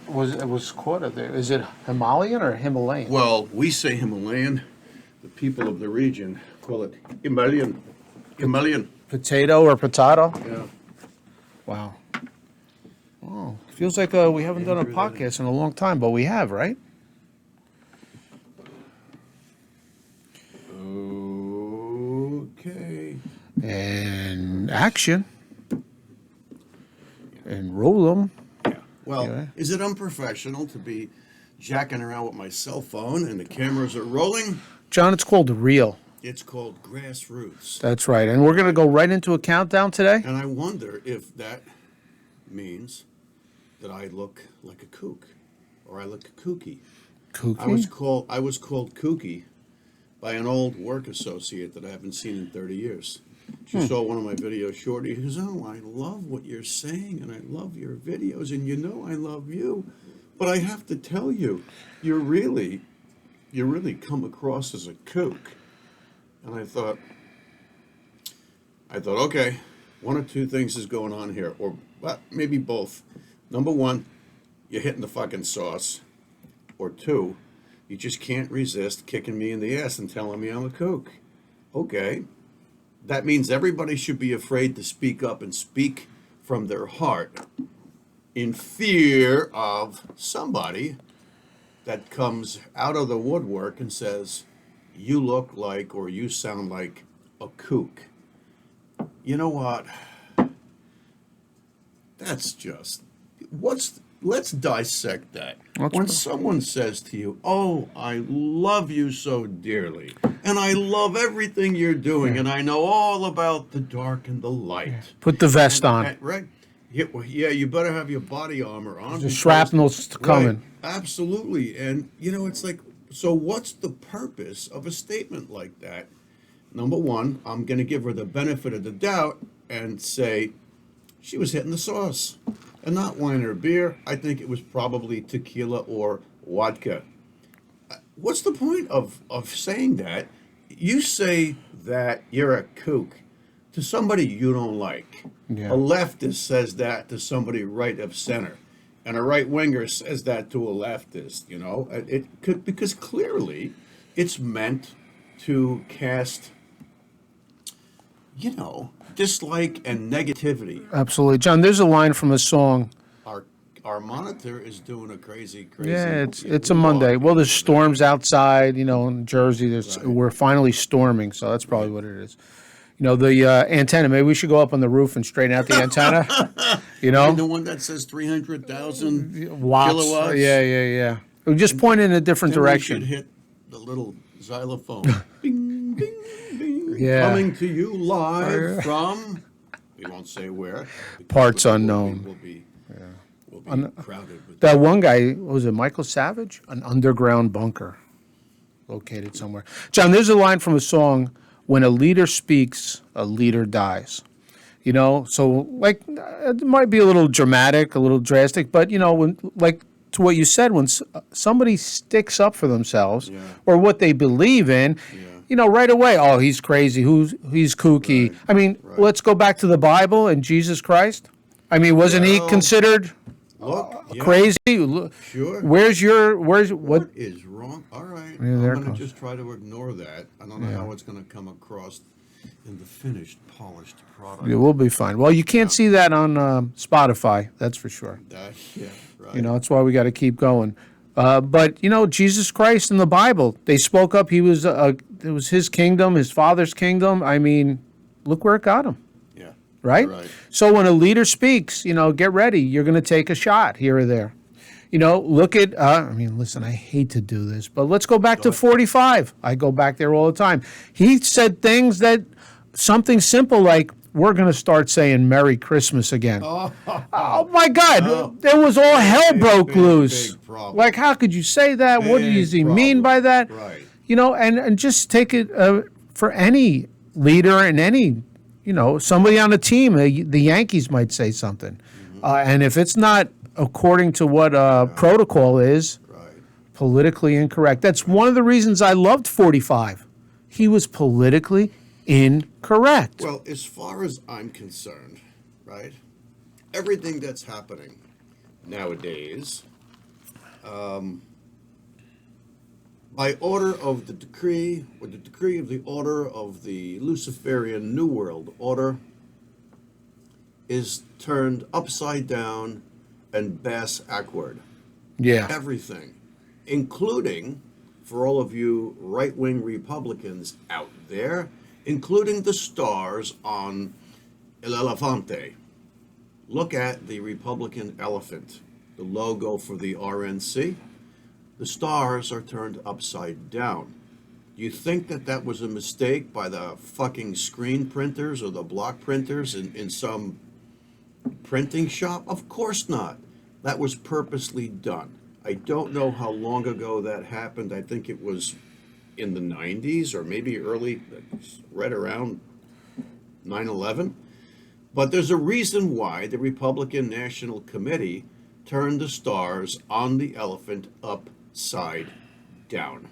was caught there. Is it Himalayan or Himalayan? Well, we say Himalayan. The people of the region call it Himalayan. Himalayan. Potato or potato? Yeah. Wow. Oh, feels like we haven't done a podcast in a long time, but we have, right? Okay. And action. And roll them. Yeah. Well, Yeah. is it unprofessional to be jacking around with my cell phone and the cameras are rolling? John, it's called real. It's called grassroots. That's right. And we're going to go right into a countdown today. And I wonder if that means that I look like a kook or I look kooky. Kooky? I was called kooky by an old work associate that I haven't seen in 30 years. She saw one of my videos short. He goes, "Oh, I love what you're saying, and I love your videos, and you know I love you. But I have to tell you, you really come across as a kook." And I thought, okay, one or two things is going on here, or well, maybe both. Number one, you're hitting the fucking sauce, or two, you just can't resist kicking me in the ass and telling me I'm a kook. Okay, that means everybody should be afraid to speak up and speak from their heart in fear of somebody that comes out of the woodwork and says, "You look like or you sound like a kook." You know what? That's just, let's dissect that. When someone says to you, "Oh, I love you so dearly, and I love everything you're doing, and I know all about the dark and the light." Put the vest on. Right? Yeah, well, yeah, you better have your body armor on. The shrapnel's coming. Right, absolutely. And, it's like, so what's the purpose of a statement like that? Number one, I'm going to give her the benefit of the doubt and say she was hitting the sauce and not wine or beer. I think it was probably tequila or vodka. What's the point of saying that? You say that you're a kook to somebody you don't like. Yeah. A leftist says that to somebody right of center. And a right-winger says that to a leftist, It could, because clearly it's meant to cast, dislike and negativity. Absolutely. John, there's a line from a song. Our monitor is doing a crazy. Yeah, it's a Monday. Well, there's storms outside, in Jersey. We're finally storming, so that's probably what it is. The antenna, maybe we should go up on the roof and straighten out the antenna. The one that says 300,000 watts. kilowatts? Yeah. We just point in a different direction. We should hit the little xylophone. Bing, bing, bing. Yeah. Coming to you live from, we won't say where. Parts unknown. We'll be crowded with that one guy, what was it, Michael Savage? An underground bunker located somewhere. John, there's a line from a song, "When a leader speaks, a leader dies." So like it might be a little dramatic, a little drastic, but when, like to what you said, when somebody sticks up for themselves or what they believe in, right away, oh, he's crazy, he's kooky. Right. I mean, let's go back to the Bible and Jesus Christ. I mean, wasn't he considered crazy? Sure. What is wrong? All right. Yeah, I'm there going to it just try to ignore that. I don't know how it's going to come across in the finished, polished product. Yeah, we'll be fine. Well, you can't see that on Spotify, that's for sure. Yeah, right. That's why we got to keep going. But Jesus Christ in the Bible, they spoke up. It was his kingdom, his Father's kingdom. I mean, look where it got him. Yeah. Right? So when a leader speaks, get ready. You're going to take a shot here or there. Look at, listen, I hate to do this, but let's go back to 45. I go back there all the time. He said things that, something simple like, we're going to start saying Merry Christmas again. Oh my God. There was all hell broke loose. Big problem. Like, how could you say that? What does he mean by that? Right. And just take it for any leader and any, somebody on a team. The Yankees might say something. Mm-hmm. And if it's not according to what protocol is, politically incorrect. That's one of the reasons I loved 45. He was politically incorrect. Well, as far as I'm concerned, right, everything that's happening nowadays, by order of the decree, or the decree of the order of the Luciferian New World Order, is turned upside down and bass backward. Yeah. Everything, including, for all of you right-wing Republicans out there, including the stars on El Elefante. Look at the Republican elephant, the logo for the RNC. The stars are turned upside down. Do you think that that was a mistake by the fucking screen printers or the block printers in some printing shop? Of course not. That was purposely done. I don't know how long ago that happened. I think it was in the 90s or maybe early, right around 9/11. But there's a reason why the Republican National Committee turned the stars on the elephant upside down.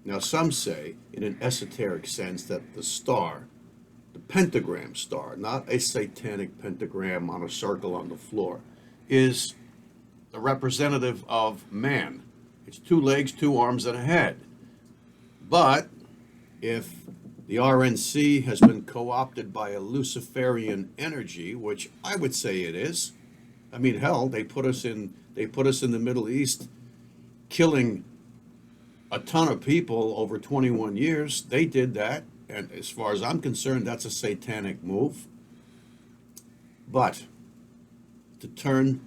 Now, some say, in an esoteric sense, that the star, the pentagram star, not a satanic pentagram on a circle on the floor, is the representative of man. It's 2 legs, 2 arms, and a head. But if the RNC has been co-opted by a Luciferian energy, which I would say it is. I mean, hell, they put us in the Middle East, killing a ton of people over 21 years. They did that, and as far as I'm concerned, that's a satanic move. But to turn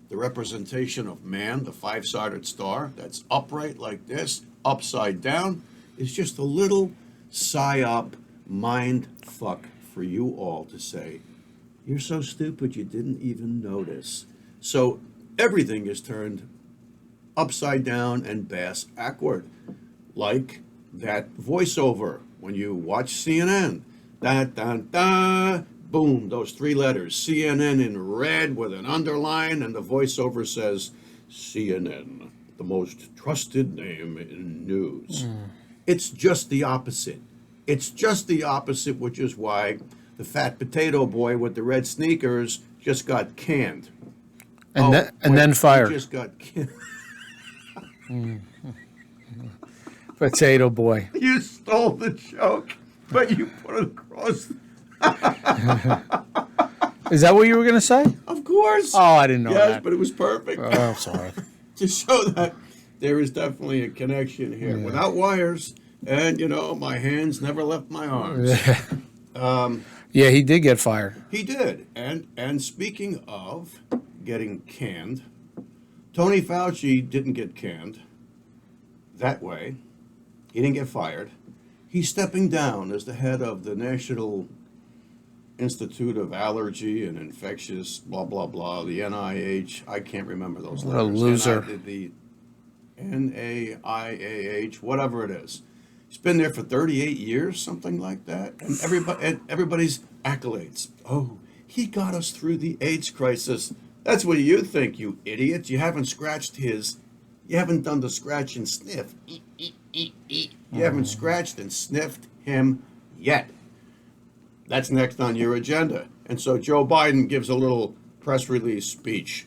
the representation of man, the 5-sided star, that's upright like this, upside down, is just a little psyop mind fuck for you all to say, you're so stupid you didn't even notice. So everything is turned upside down and bass backward, like that voiceover when you watch CNN. Da da da, boom, those 3 letters, CNN in red with an underline, and the voiceover says, CNN, the most trusted name in news. It's just the opposite. It's just the opposite, which is why the fat potato boy with the red sneakers just got canned. And then fired. He just got canned. Potato boy. You stole the joke, but you put it across. Is that what you were going to say? Of course. Oh, I didn't know yes, that. but it was perfect. Oh, sorry. To show that there is definitely a connection here. Yeah. Without wires, and, my hands never left my arms. Yeah, he did get fired. He did. And speaking of getting canned, Tony Fauci didn't get canned that way. He didn't get fired. He's stepping down as the head of the National Institute of Allergy and Infectious, blah, blah, blah, the NIH. I can't remember those What a letters. loser. The NAIAH, whatever it is. He's been there for 38 years, something like that. And everybody's accolades. Oh, he got us through the AIDS crisis. That's what you think, you idiots. You haven't you haven't done the scratch and sniff. You haven't scratched and sniffed him yet. That's next on your agenda. And so Joe Biden gives a little press release speech,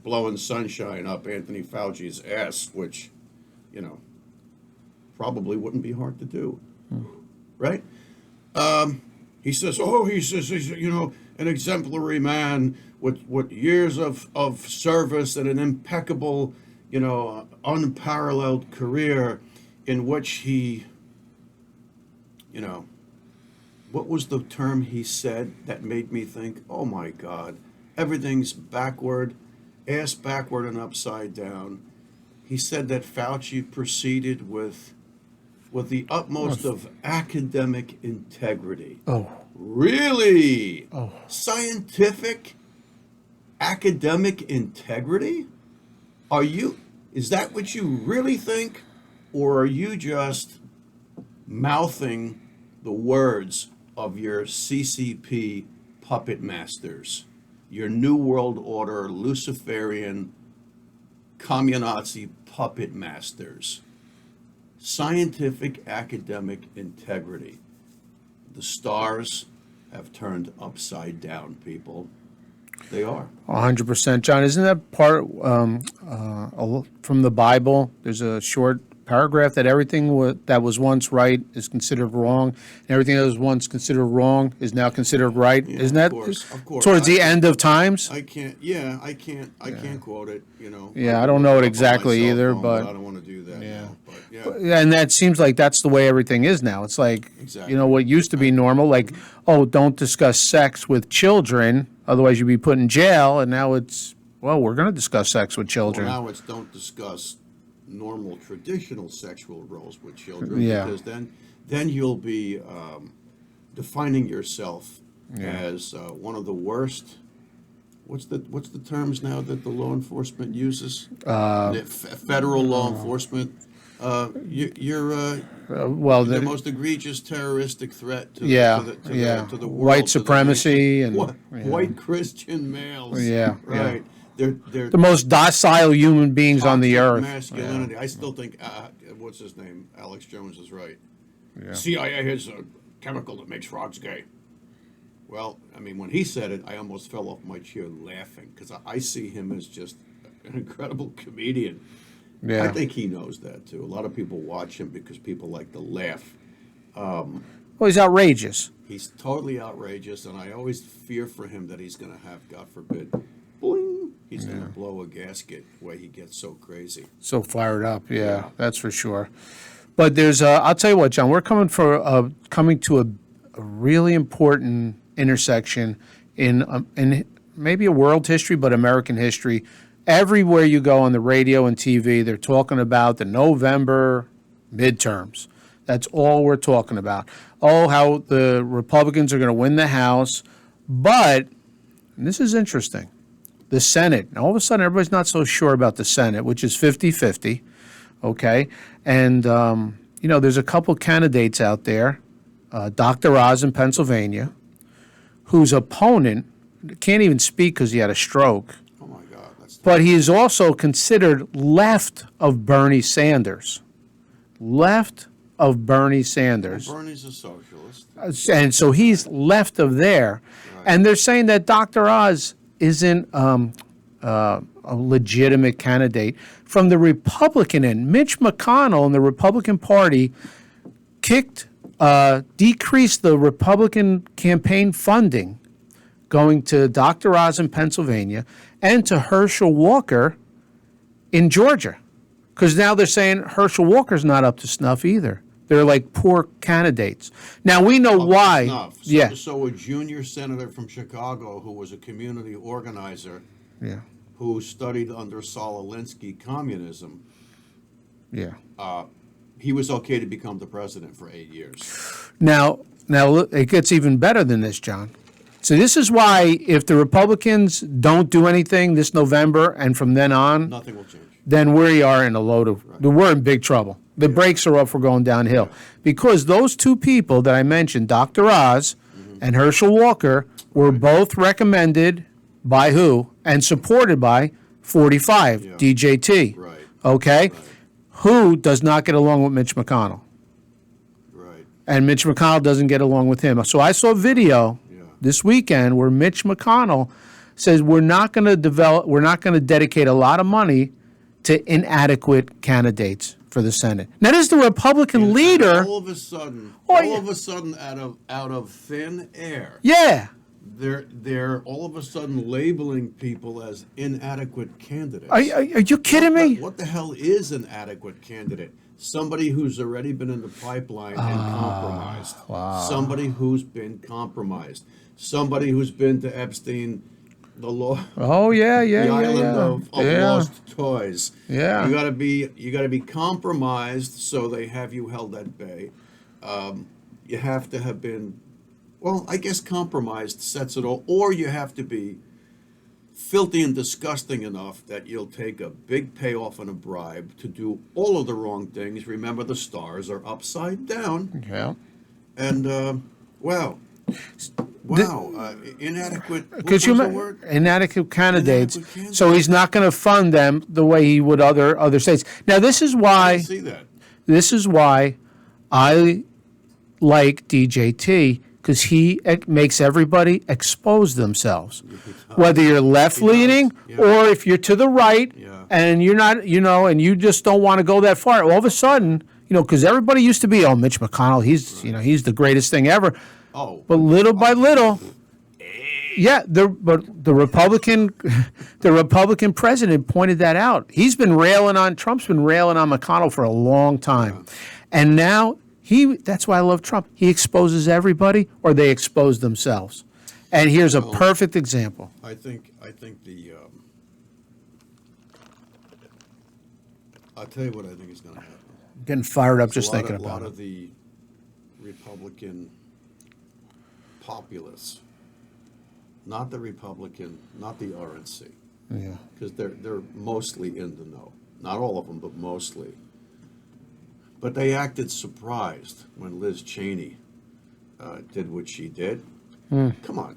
blowing sunshine up Anthony Fauci's ass, which, probably wouldn't be hard to do, right? He says, he's an exemplary man with years of service and an impeccable, unparalleled career in which he, what was the term he said that made me think, oh my God, everything's backward, ass backward and upside down. He said that Fauci proceeded with the utmost of academic integrity. Oh. Really? Oh. Scientific academic integrity? Is that what you really think? Or are you just mouthing the words of your CCP puppet masters, your New World Order Luciferian communazi puppet masters? Scientific academic integrity. The stars have turned upside down, people. They are. 100%. John, isn't that part from the Bible? There's a short paragraph that everything that was once right is considered wrong, and everything that was once considered wrong is now considered right. Yeah, Isn't that of course. towards the end of times? I can't quote it, you know. Yeah, I I'll don't know look it up on my exactly cell either, phone, but I don't want to do that now. But yeah, and that seems like that's the way everything is now. It's like, Exactly. you know, what used to be normal, like, oh, don't discuss sex with children, otherwise you'd be put in jail, and now it's, well, we're going to discuss sex with children. Well, now it's don't discuss normal traditional sexual roles with children, Yeah. because then you'll be defining yourself as one of the worst. What's the terms now that the law enforcement uses? Federal law enforcement. You're Well, the the, most egregious terroristic threat to Yeah, to the world, white to the supremacy nation. and White Christian males. Yeah, right. They're the most docile human beings on the toxic earth. masculinity. I still think what's his name? Alex Jones is right. CIA has a chemical that makes frogs gay. Well, I mean, when he said it, I almost fell off my chair laughing, because I see him as just an incredible comedian. Yeah. I think he knows that too. A lot of people watch him because people like to laugh. Well, he's outrageous. He's totally outrageous, and I always fear for him that he's going to have, God forbid, boing, he's going to blow a gasket the way he gets so crazy. So fired up, yeah, that's for sure. But there's, I'll tell you what, John, we're coming to a really important intersection in maybe a world history, but American history. Everywhere you go on the radio and TV, they're talking about the November midterms. That's all we're talking about. Oh, how the Republicans are going to win the House. But, and this is interesting, the Senate. And all of a sudden, everybody's not so sure about the Senate, which is 50-50, okay? And, you know, there's a couple candidates out there, Dr. Oz in Pennsylvania, whose opponent can't even speak because he had a stroke. Oh, my God. But he is also considered left of Bernie Sanders. Left of Bernie Sanders. Bernie's a socialist. And so he's left of there. Right. And they're saying that Dr. Oz isn't a legitimate candidate. From the Republican end, Mitch McConnell and the Republican Party decreased the Republican campaign funding going to Dr. Oz in Pennsylvania and to Herschel Walker in Georgia. Because now they're saying Herschel Walker's not up to snuff either. They're like poor candidates. Now we know why. So a junior senator from Chicago who was a community organizer, who studied under Saul Alinsky communism, he was okay to become the president for 8 years. Now it gets even better than this, John. So this is why if the Republicans don't do anything this November and from then on, nothing will change. Then we are in a load of, we're in big trouble. The brakes are up, we're going downhill. Because those two people that I mentioned, Dr. Oz and Herschel Walker, were both recommended by who? And supported by 45, DJT. Right. Okay? Right. Who does not get along with Mitch McConnell? Right. And Mitch McConnell doesn't get along with him. So I saw a video this weekend where Mitch McConnell says we're not going to dedicate a lot of money to inadequate candidates for the Senate. Now, this is the Republican leader. All of a sudden, out of thin air. Yeah. They're all of a sudden labeling people as inadequate candidates. Are you kidding me? What the hell is an adequate candidate? Somebody who's already been in the pipeline and compromised. Wow. Somebody who's been compromised. Somebody who's been to Epstein, the island of lost toys. Yeah. You gotta be compromised, so they have you held at bay. You have to have been, well, I guess compromised sets it all, or you have to be filthy and disgusting enough that you'll take a big payoff and a bribe to do all of the wrong things. Remember, the stars are upside down. Yeah. And inadequate. Because inadequate candidates. Inadequate candidates. So he's not going to fund them the way he would other states. Now this is why. I see that. This is why I like DJT, because he makes everybody expose themselves. Whether you're left-leaning Yeah. or if you're to the right Yeah. and you're not, and you just don't want to go that far. All of a sudden, because everybody used to be, oh, Mitch McConnell, he's the greatest thing ever. Oh, But little by little, yeah, the Republican, the Republican president pointed that out. Trump's been railing on McConnell for a long time, and now that's why I love Trump. He exposes everybody, or they expose themselves. And here's a perfect example. I think the I'll tell you what I think is going to happen. Getting fired up just thinking A lot about of it. the Republican populists, not the Republican, not the RNC, Yeah. because they're mostly in the know. Not all of them, but mostly. But they acted surprised when Liz Cheney did what she did. Come on,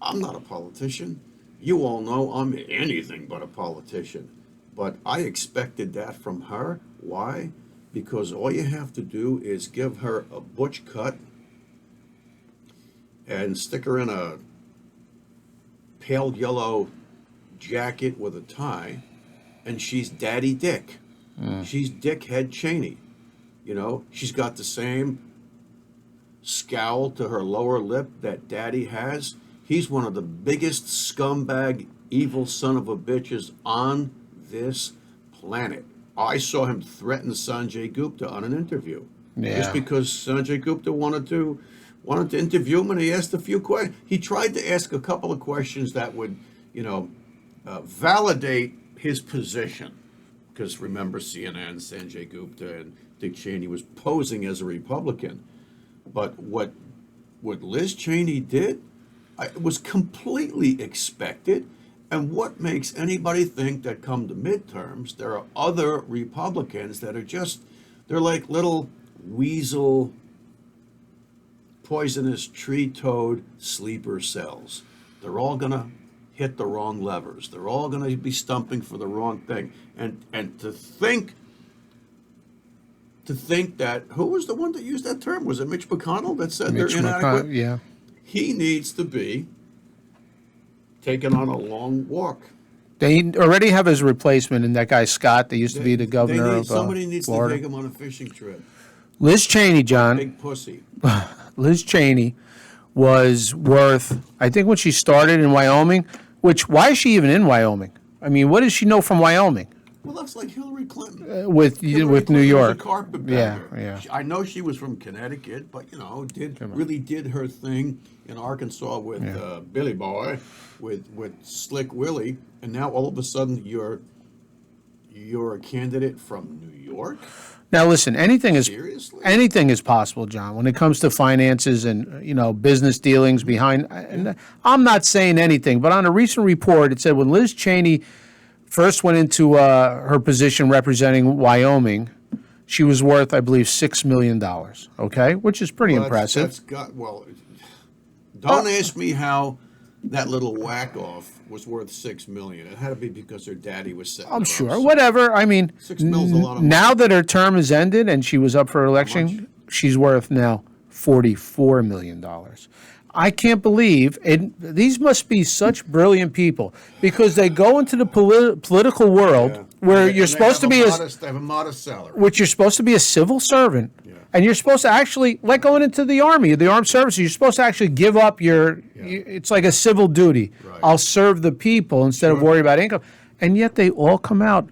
I'm not a politician. You all know I'm anything but a politician. But I expected that from her. Why? Because all you have to do is give her a butch cut and stick her in a pale yellow jacket with a tie, and she's Daddy Dick. She's Dickhead Cheney. She's got the same scowl to her lower lip that Daddy has. He's one of the biggest scumbag, evil son of a bitches on this planet. I saw him threaten Sanjay Gupta on an interview. Yeah. Just because Sanjay Gupta wanted to interview him, and he asked a few questions. He tried to ask a couple of questions that would, validate his position. Because remember, CNN, Sanjay Gupta, and Dick Cheney was posing as a Republican. But what Liz Cheney did was completely expected. And what makes anybody think that come to midterms, there are other Republicans that are they're like little weasel, poisonous tree toad sleeper cells. They're all going to hit the wrong levers. They're all going to be stumping for the wrong thing. And to think that, who was the one that used that term? Was it Mitch McConnell that said they're inadequate? Yeah. He needs to be taken on a long walk. They already have his replacement in that guy Scott that used to be the governor of somebody needs Florida. to take him on a fishing trip. Liz Cheney, John. Big pussy. Liz Cheney was worth, I think when she started in Wyoming, why is she even in Wyoming? I mean, what does she know from Wyoming? Well, that's like Hillary Clinton. With Hillary New Clinton York. was a carpetbagger. Yeah. I know she was from Connecticut, but really did her thing in Arkansas with Billy Boy, with Slick Willie, and now all of a sudden you're a candidate from New York. Now listen, anything is possible, John. When it comes to finances and business dealings behind, and I'm not saying anything, but on a recent report it said when Liz Cheney first went into her position representing Wyoming, she was worth, I believe, $6 million. Okay, which is pretty impressive. Don't ask me how that little whack off was worth $6 million. It had to be because her daddy was setting. I'm sure. Whatever. I mean, $6 million's a lot of money. Now that her term is ended and she was up for election, she's worth now $44 million. I can't believe it. These must be such brilliant people because they go into the political world where you're supposed to be they have a modest salary, which you're supposed to be a civil servant, and you're supposed to actually, like going into the army, the armed services, you're supposed to actually give up it's like a civil duty. Right. I'll serve the people instead of worry about income, and yet they all come out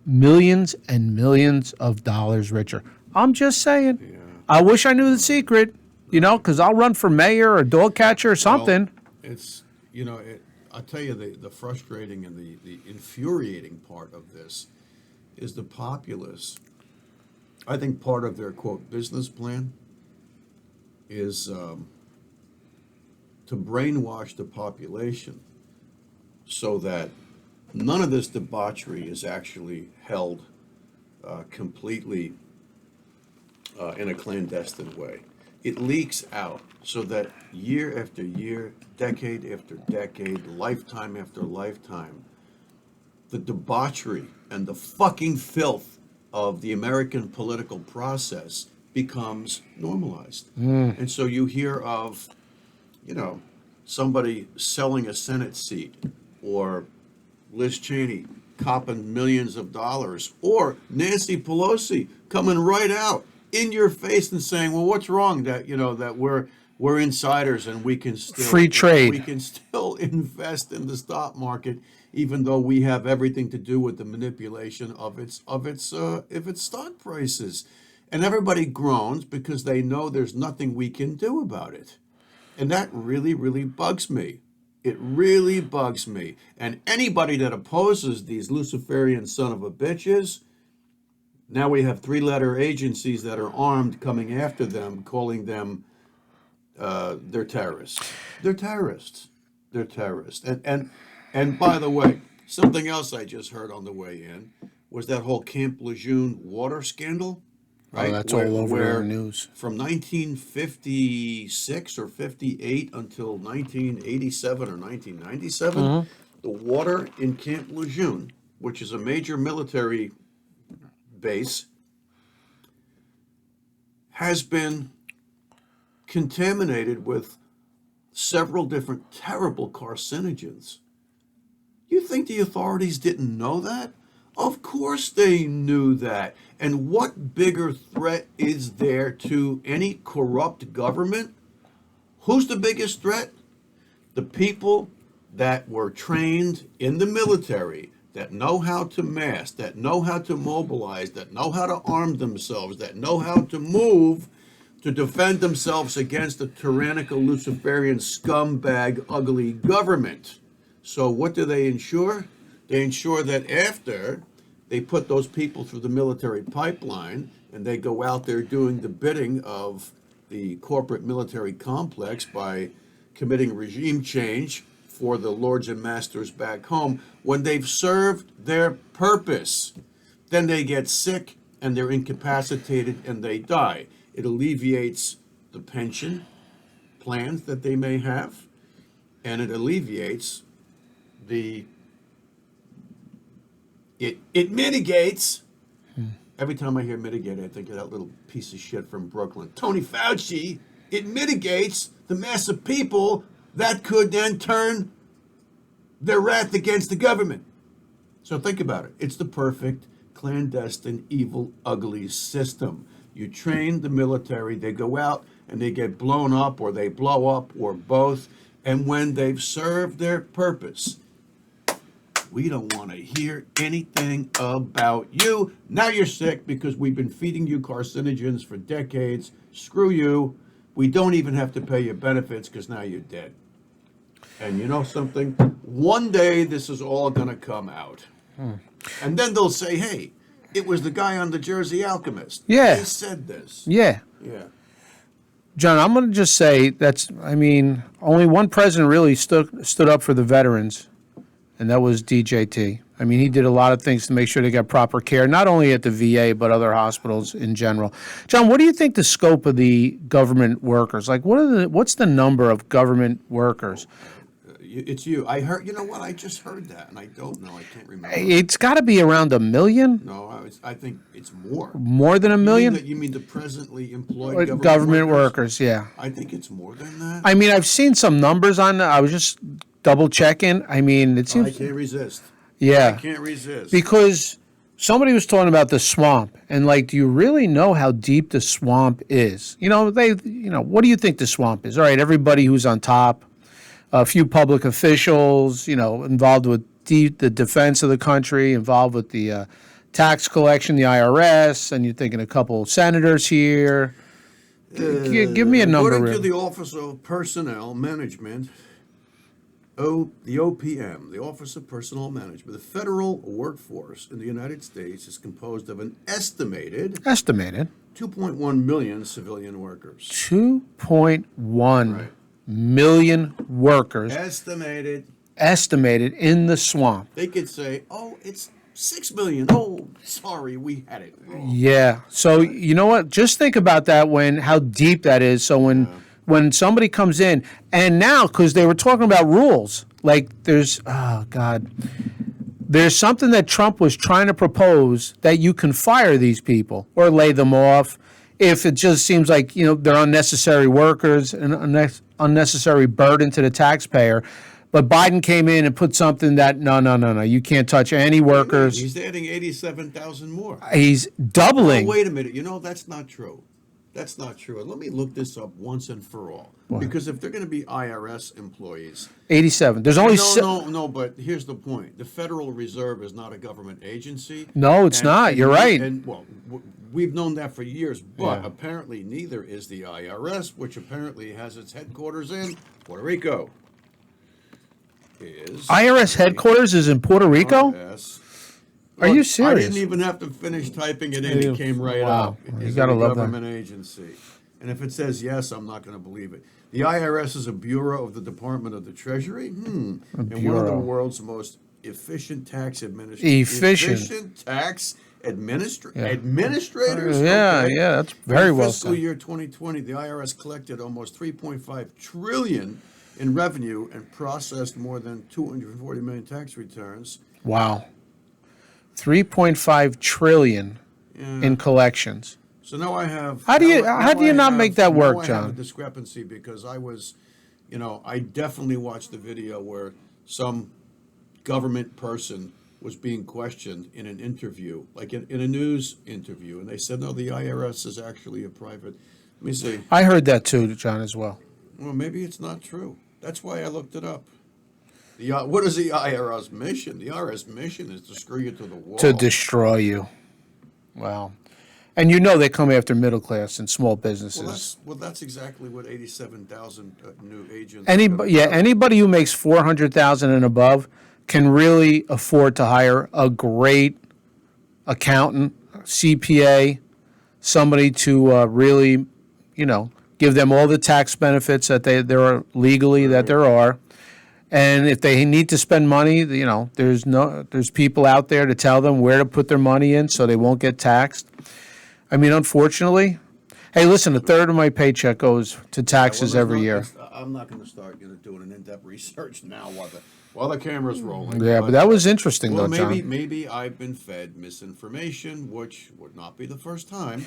millions and millions of dollars richer. I'm just saying. Yeah. I wish I knew the secret. Because I'll run for mayor or dog catcher or something. Well, it's, I'll tell you the frustrating and the infuriating part of this is the populace. I think part of their, quote, business plan is to brainwash the population so that none of this debauchery is actually held completely in a clandestine way. It leaks out so that year after year, decade after decade, lifetime after lifetime, the debauchery and the fucking filth of the American political process becomes normalized. And so you hear of, somebody selling a Senate seat, or Liz Cheney copping millions of dollars, or Nancy Pelosi coming right out in your face and saying, "Well, what's wrong that that we're insiders and we can still Free trade. we can still invest in the stock market, even though we have everything to do with the manipulation of its stock prices." And everybody groans because they know there's nothing we can do about it. And that really, really bugs me. It really bugs me. And anybody that opposes these Luciferian son of a bitches, now we have three-letter agencies that are armed coming after them, calling them they're terrorists. They're terrorists. They're terrorists. And by the way, something else I just heard on the way in was that whole Camp Lejeune water scandal. Right? Oh, that's all over the news. From 1956 or 58 until 1987 or 1997, the water in Camp Lejeune, which is a major military base, has been contaminated with several different terrible carcinogens. You think the authorities didn't know that? Of course they knew that. And what bigger threat is there to any corrupt government? Who's the biggest threat? The people that were trained in the military, that know how to mass, that know how to mobilize, that know how to arm themselves, that know how to move to defend themselves against a tyrannical Luciferian scumbag, ugly government. So what do they ensure? They ensure that after they put those people through the military pipeline and they go out there doing the bidding of the corporate military complex by committing regime change for the lords and masters back home, when they've served their purpose, then they get sick and they're incapacitated and they die. It alleviates the pension plans that they may have, and it alleviates it mitigates. Every time I hear mitigate, I think of that little piece of shit from Brooklyn, Tony Fauci. It mitigates the mass of people that could then turn their wrath against the government. So think about it. It's the perfect clandestine, evil, ugly system. You train the military, they go out and they get blown up, or they blow up, or both. And when they've served their purpose, we don't want to hear anything about you. Now you're sick because we've been feeding you carcinogens for decades. Screw you. We don't even have to pay you benefits because now you're dead. And you know something? One day this is all going to come out. And then they'll say, hey, it was the guy on the Jersey Alchemist. Yeah. He said this. Yeah. Yeah. John, I'm going to just say only one president really stood up for the veterans, and that was DJT. I mean, he did a lot of things to make sure they got proper care, not only at the VA, but other hospitals in general. John, what do you think the scope of the government workers? Like, what's the number of government workers? It's you. I heard, you know what? I just heard that, and I don't know. I can't remember. It's got to be around 1 million? No, I think it's more. More than 1 million? You mean the presently employed government workers, yeah. I think it's more than that. I mean, I've seen some numbers on that. I was just double checking. I mean, it seems. I can't resist. Yeah. I can't resist. Because somebody was talking about the swamp, and do you really know how deep the swamp is? What do you think the swamp is? All right, everybody who's on top, a few public officials, involved with the defense of the country, involved with the tax collection, the IRS, and you're thinking a couple of senators here. Give me a number. According to the Office of Personnel Management, the OPM, the Office of Personnel Management, the federal workforce in the United States is composed of an estimated 2.1 million civilian workers. 2.1 million workers estimated in the swamp. They could say, oh, it's 6 million. Oh, sorry, we had it wrong. Yeah. So you know what? Just think about that, how deep that is. So when somebody comes in, and now, because they were talking about rules, there's something that Trump was trying to propose that you can fire these people or lay them off if it just seems like, they're unnecessary workers and unnecessary burden to the taxpayer. But Biden came in and put something that no, you can't touch any workers. He's adding 87,000 more. He's Oh, doubling. wait a minute. That's not true. That's not true. And let me look this up once and for all. Because if they're going to be IRS employees, 87. There's only no. But here's the point: the Federal Reserve is not a government agency. No, it's not. You're right. And we've known that for years. But apparently, neither is the IRS, which apparently has its headquarters in Puerto Rico. IRS headquarters is in Puerto Rico? IRS. Are you serious? I didn't even have to finish typing it in. It came right Wow. up. You It's gotta a love that. government agency. And if it says yes, I'm not going to believe it. The IRS is a bureau of the Department of the Treasury. And one of the bureau. world's most efficient tax administrators. Administrators? Yeah, Okay. that's very In well fiscal said. year 2020, the IRS collected almost $3.5 trillion in revenue and processed more than 240 million tax returns. Wow. 3.5 trillion in collections. So now I have. How do you now not make that work, now I John? have a discrepancy because I definitely watched the video where some government person was being questioned in an interview, like in a news interview, and they said, no, the IRS is actually a private. Let me see. I heard that too, John, as well. Well, maybe it's not true. That's why I looked it up. What is the IRS mission? The IRS mission is to screw you to the wall. To destroy you. Wow. And they come after middle class and small businesses. Well, that's exactly what 87,000 new agents. Anybody who makes 400,000 and above can really afford to hire a great accountant, CPA, somebody to really, give them all the tax benefits that there are legally that there are. And if they need to spend money, there's people out there to tell them where to put their money in so they won't get taxed. I mean, unfortunately, hey, listen, a third of my paycheck goes to taxes every year. I'm not going to start doing an in-depth research now while the camera's rolling. Yeah, but that was interesting, well, though, John. maybe I've been fed misinformation, which would not be the first time.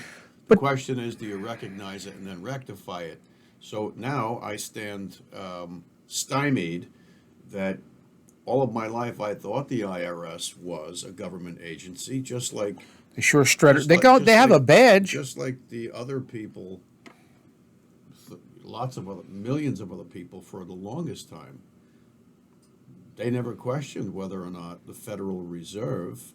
The question is, do you recognize it and then rectify it? So now I stand stymied that all of my life I thought the IRS was a government agency, just like. They sure strutted. They have a badge. Just like the other people, millions of other people for the longest time. They never questioned whether or not the Federal Reserve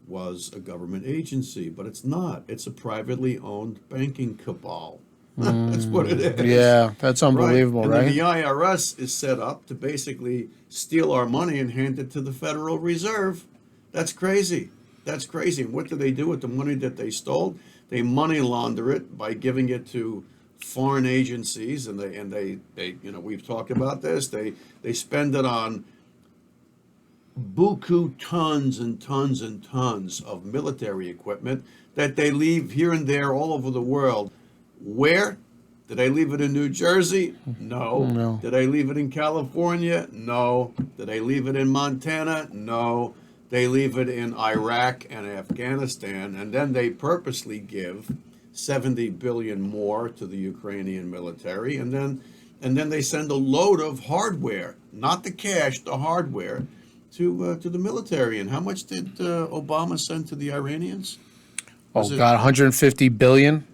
was a government agency, but it's not. It's a privately owned banking cabal. That's what it is. Yeah, that's unbelievable, And right? then the IRS is set up to basically steal our money and hand it to the Federal Reserve. That's crazy. That's crazy. And what do they do with the money that they stole? They money launder it by giving it to foreign agencies, and they we've talked about this. They spend it on buku tons and tons and tons of military equipment that they leave here and there all over the world. Where? Did I leave it in New Jersey? No. Did I leave it in California? No. Did I leave it in Montana? No. They leave it in Iraq and Afghanistan, and then they purposely give 70 billion more to the Ukrainian military, and then they send a load of hardware, not the cash, the hardware, to the military. And how much did Obama send to the Iranians? Oh God, 150 billion.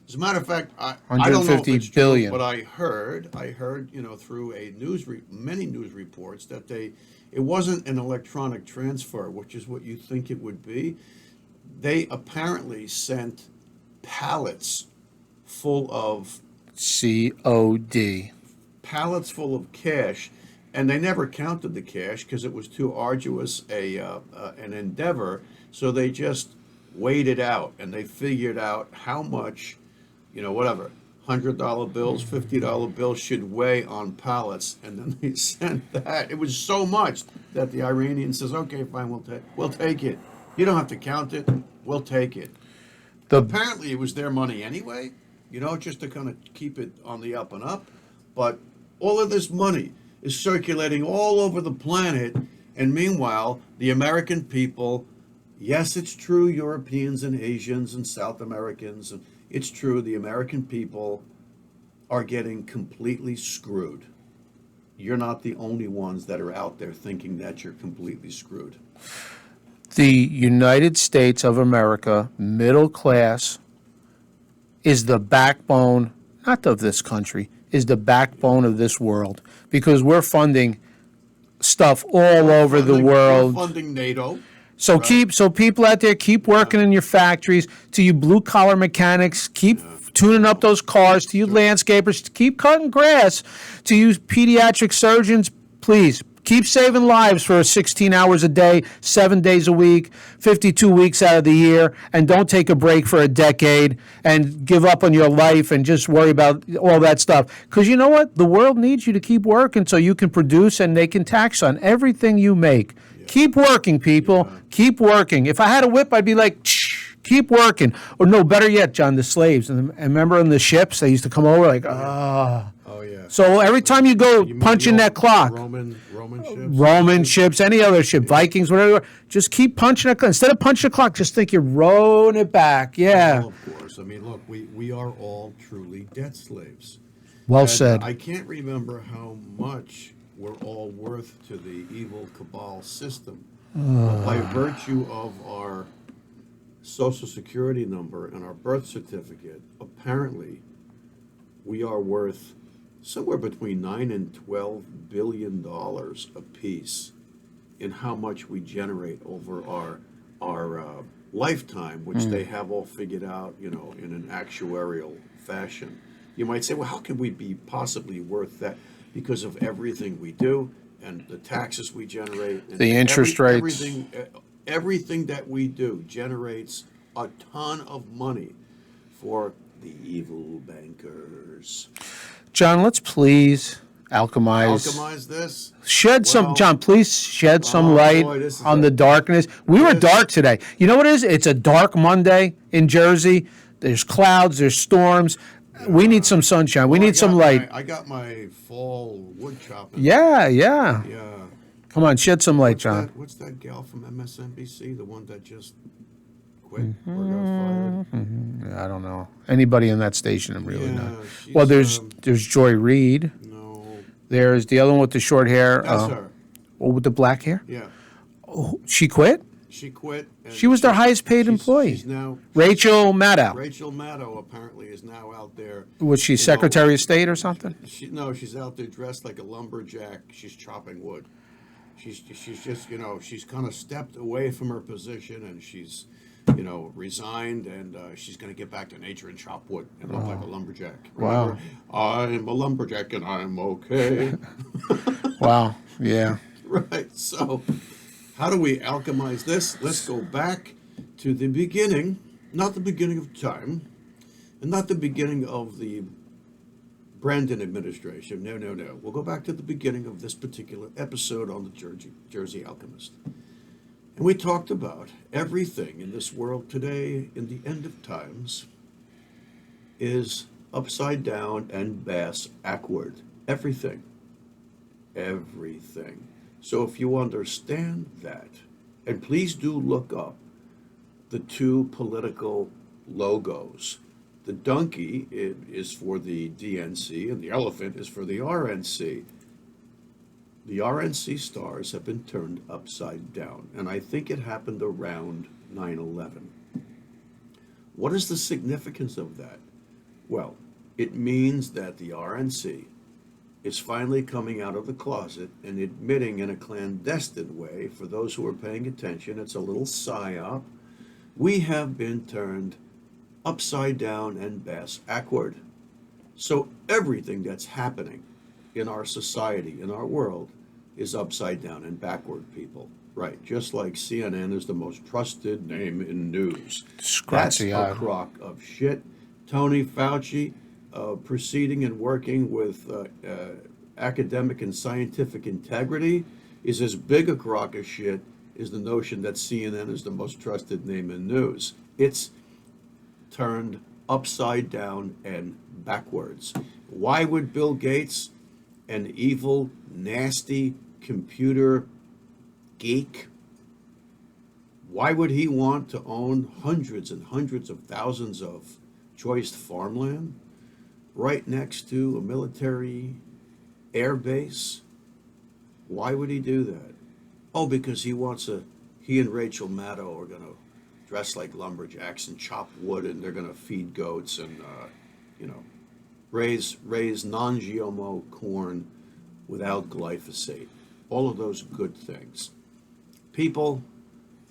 As a matter of fact, I don't know if it's billion. True, but I heard, through many news reports that it wasn't an electronic transfer, which is what you think it would be. They apparently sent pallets full of COD. Pallets full of cash, and they never counted the cash because it was too arduous an endeavor. So they just weighed it out, and they figured out how much, whatever, $100 bills, $50 bills should weigh on pallets, and then they sent that. It was so much that the Iranian says, "Okay, fine, we'll take it. You don't have to count it. We'll take it." Apparently, it was their money anyway, just to kind of keep it on the up and up. But all of this money is circulating all over the planet, and meanwhile, the American people, Yes, it's true, Europeans and Asians and South Americans, and it's true, the American people are getting completely screwed. You're not the only ones that are out there thinking that you're completely screwed. The United States of America, middle class, is the backbone, not of this country, is the backbone of this world, because we're funding stuff all over the world. We're funding NATO. So right? so people out there, keep working in your factories. To you blue collar mechanics, keep tuning up those cars. To you landscapers, keep cutting grass. To you pediatric surgeons, please keep saving lives for 16 hours a day, 7 days a week, 52 weeks out of the year, and don't take a break for a decade and give up on your life and just worry about all that stuff. Because you know what? The world needs you to keep working so you can produce and they can tax on everything you make. Keep working, people. Yeah. Keep working. If I had a whip, I'd be like, shh, keep working. Or no, better yet, John, the slaves. And remember on the ships, they used to come over like, ah. Oh, yeah. So every time you go punch in that clock. Roman ships? Roman ships, any other ship, Vikings, whatever. Just keep punching that clock. Instead of punching the clock, just think you're rowing it back. Yeah. Well, of course. I mean, look, we are all truly debt slaves. Well and said. I can't remember how much we're all worth to the evil cabal system. By virtue of our social security number and our birth certificate, apparently we are worth somewhere between $9 and $12 billion a piece in how much we generate over our lifetime, which they have all figured out, in an actuarial fashion. You might say, well, how can we be possibly worth that? Because of everything we do and the taxes we generate. And the interest rates. Everything that we do generates a ton of money for the evil bankers. John, let's please Alchemize this? John, please shed some light on the darkness. We were dark today. You know what it is? It's a dark Monday in Jersey. There's clouds, there's storms. We need some sunshine. We need some light. I got my fall wood chopping. Yeah. Yeah. Come on, shed some light, John. What's that gal from MSNBC, the one that just quit or got fired? I don't know. Anybody in that station, I'm really not. Well, there's Joy Reid. No. There's the other one with the short hair. That's her. Oh, with the black hair? Yeah. Oh, she quit? She quit. She was their highest paid employee. She's now Rachel Maddow. Rachel Maddow apparently is now out there. Was she Secretary of State or something? She's out there dressed like a lumberjack. She's chopping wood. She's just, she's kind of stepped away from her position and she's, resigned and she's going to get back to nature and chop wood and look like a lumberjack. Remember? Wow. I'm a lumberjack and I'm okay. Wow. Yeah. Right. So how do we alchemize this? Let's go back to the beginning, not the beginning of time, and not the beginning of the Brandon administration. No. We'll go back to the beginning of this particular episode on the Jersey Alchemist. And we talked about everything in this world today, in the end of times, is upside down and bass backward. Everything. Everything. So if you understand that, and please do look up the two political logos. The donkey is for the DNC and the elephant is for the RNC. The RNC stars have been turned upside down, and I think it happened around 9/11. What is the significance of that? Well, it means that the RNC is finally coming out of the closet and admitting in a clandestine way, for those who are paying attention, it's a little psyop, we have been turned upside down and bass backward. So everything that's happening in our society, in our world, is upside down and backward, people. Right, just like CNN is the most trusted name in news. That's a crock of shit. Tony Fauci, proceeding and working with academic and scientific integrity, is as big a crock of shit as the notion that CNN is the most trusted name in news. It's turned upside down and backwards. Why would Bill Gates, an evil, nasty computer geek, Why would he want to own hundreds and hundreds of thousands of choice farmland right next to a military air base? Why would he do that? Oh, because he and Rachel Maddow are going to dress like lumberjacks and chop wood, and they're going to feed goats and, you know, raise non-GMO corn without glyphosate. All of those good things. People,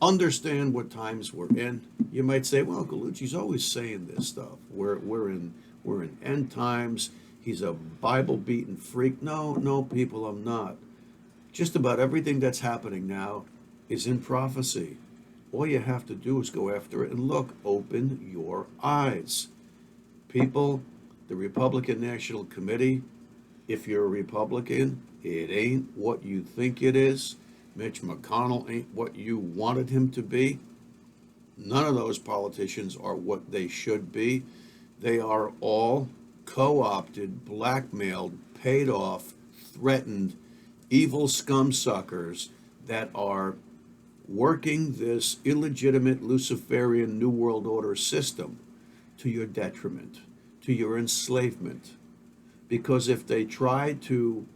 understand what times we're in. You might say, well, Gallucci's always saying this stuff. We're in end times. He's a Bible-beaten freak. No, people, I'm not. Just about everything that's happening now is in prophecy. All you have to do is go after it and look. Open your eyes. People, the Republican National Committee, if you're a Republican, it ain't what you think it is. Mitch McConnell ain't what you wanted him to be. None of those politicians are what they should be. They are all co-opted, blackmailed, paid off, threatened, evil scumsuckers that are working this illegitimate Luciferian New World Order system to your detriment, to your enslavement. Because if they try to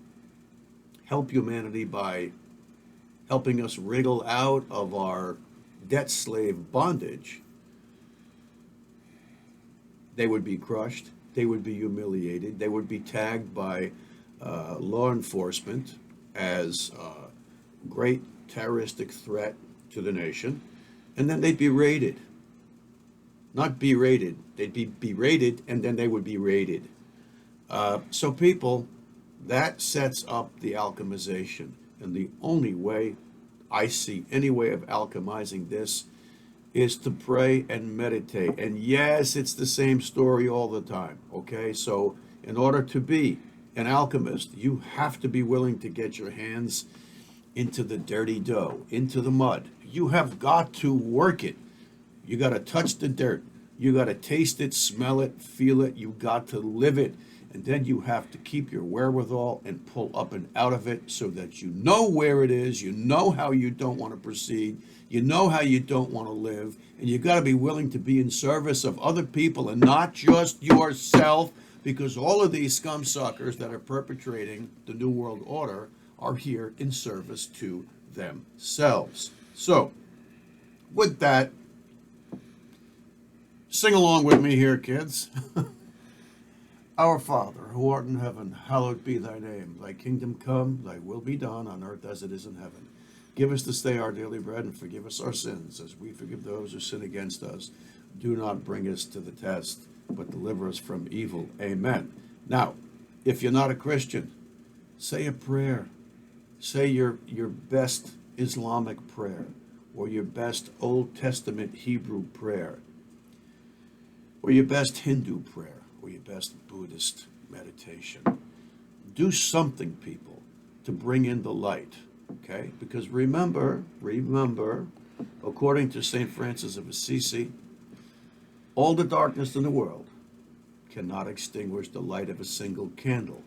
help humanity by helping us wriggle out of our debt slave bondage, they would be crushed, they would be humiliated, they would be tagged by law enforcement as a great terroristic threat to the nation, and then they'd be raided. Not berated, they'd be berated, and then they would be raided. So people, that sets up the alchemization. And the only way I see any way of alchemizing this is to pray and meditate. And yes, it's the same story all the time, okay? So in order to be an alchemist, you have to be willing to get your hands into the dirty dough, into the mud. You have got to work it. You got to touch the dirt. You got to taste it, smell it, feel it. You got to live it. And then you have to keep your wherewithal and pull up and out of it so that you know where it is, you know how you don't want to proceed, you know how you don't want to live, and you got to be willing to be in service of other people and not just yourself, because all of these scumsuckers that are perpetrating the New World Order are here in service to themselves. So, with that, sing along with me here, kids. Our Father, who art in heaven, hallowed be thy name. Thy kingdom come, thy will be done on earth as it is in heaven. Give us this day our daily bread, and forgive us our sins, as we forgive those who sin against us. Do not bring us to the test, but deliver us from evil. Amen. Now, if you're not a Christian, say a prayer. Say your best Islamic prayer, or your best Old Testament Hebrew prayer, or your best Hindu prayer, or your best Buddhist meditation. Do something, people, to bring in the light, okay? Because remember, according to St. Francis of Assisi, all the darkness in the world cannot extinguish the light of a single candle.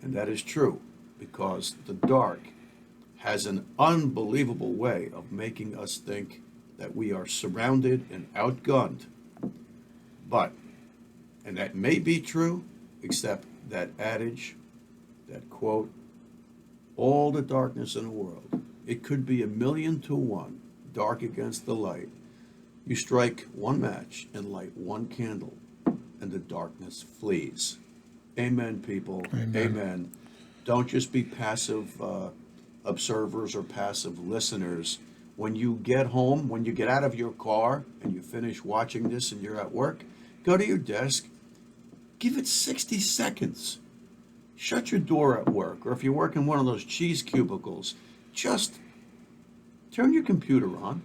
And that is true, because the dark has an unbelievable way of making us think that we are surrounded and outgunned. But, and that may be true, except that adage, that quote, all the darkness in the world, it could be 1,000,000 to 1, dark against the light. You strike one match and light one candle, and the darkness flees. Amen, people. Amen. Don't just be passive observers or passive listeners. When you get home, when you get out of your car and you finish watching this and you're at work, go to your desk, give it 60 seconds. Shut your door at work, or if you work in one of those cheese cubicles, just turn your computer on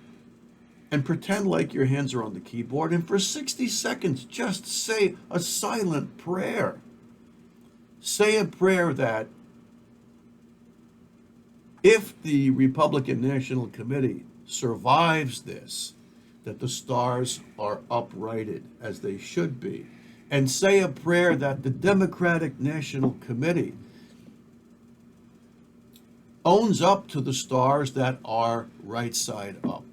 and pretend like your hands are on the keyboard, and for 60 seconds, just say a silent prayer. Say a prayer that if the Republican National Committee survives this, that the stars are uprighted as they should be. And say a prayer that the Democratic National Committee owns up to the stars that are right side up.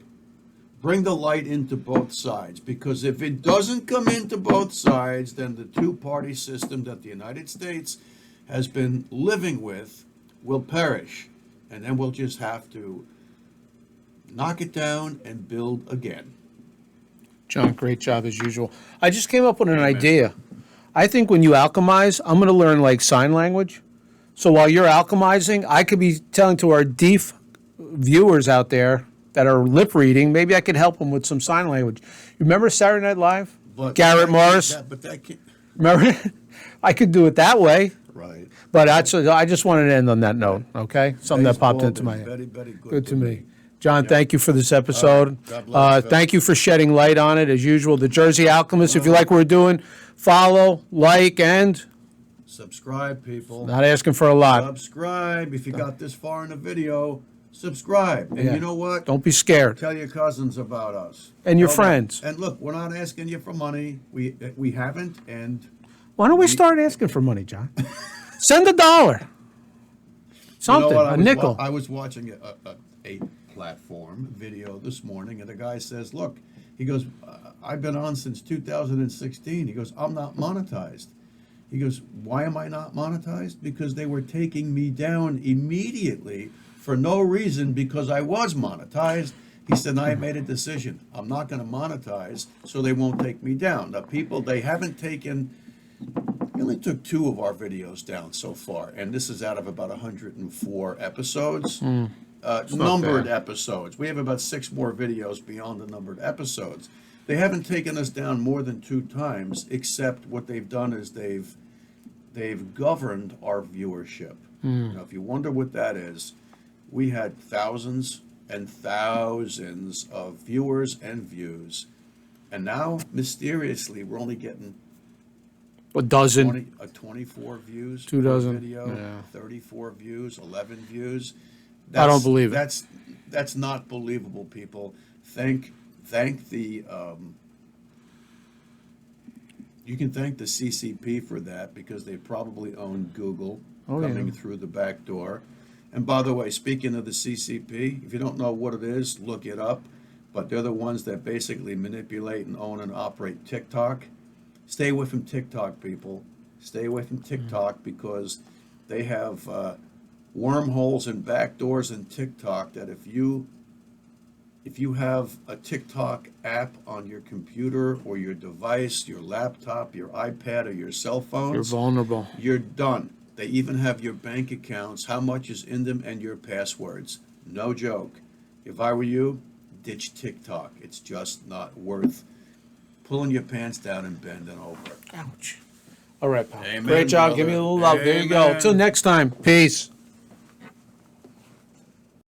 bring the light into both sides, because if it doesn't come into both sides, then the two-party system that the United States has been living with will perish, and then we'll just have to knock it down and build again. John, great job as usual. I just came up with an idea. I think when you alchemize, I'm going to learn like sign language. So while you're alchemizing, I could be telling to our deaf viewers out there that are lip reading, maybe I could help them with some sign language. You remember Saturday Night Live? But Garrett Morris? But that can't. Remember? I could do it that way. Right. But I just wanted to end on that note, okay? Something that popped into my head. Very, very good, Good to me. John, thank you for this episode. God bless, Thank you for shedding light on it, as usual. The Jersey Alchemist, if you like what we're doing, follow, like, and Subscribe, people. not asking for a lot. Subscribe. If you got this far in the video, subscribe. And Yeah. you know what? Don't be scared. Tell your cousins about us. And your Tell them. friends. And look, we're not asking you for money. We haven't. And Why don't we start asking for money, John? Send $1. you know Something, what? a nickel. I was watching a platform video this morning, and the guy says, "Look," he goes, "I've been on since 2016." He goes, "I'm not monetized." He goes, "Why am I not monetized? Because they were taking me down immediately for no reason, because I was monetized." He said, "I made a decision. I'm not going to monetize, so they won't take me down." The people, they haven't taken, we only took 2 of our videos down so far, and this is out of about 104 episodes. Numbered bad. episodes. We have about 6 more videos beyond the numbered episodes. They haven't taken us down more than 2 times, except what they've done is they've governed our viewership. Now, if you wonder what that is, we had thousands and thousands of viewers and views, and now mysteriously we're only getting A dozen. 24 views 2 per dozen, video, yeah. 34 views, 11 views. I don't believe it. That's not believable, people. Thank the you can thank the CCP for that, because they probably own Google coming through the back door. And by the way, speaking of the CCP, if you don't know what it is, look it up. But they're the ones that basically manipulate and own and operate TikTok. Stay away from TikTok, people. Stay away from TikTok, because they have wormholes and backdoors in TikTok that if you have a TikTok app on your computer or your device, your laptop, your iPad, or your cell phones, You're vulnerable. you're done. They even have your bank accounts, how much is in them, and your passwords. No joke. If I were you, ditch TikTok. It's just not worth pulling your pants down and bending over. Ouch. All right, pal. Amen, Great job. brother. Give me a little love. There you go. Amen. Till next time. Peace.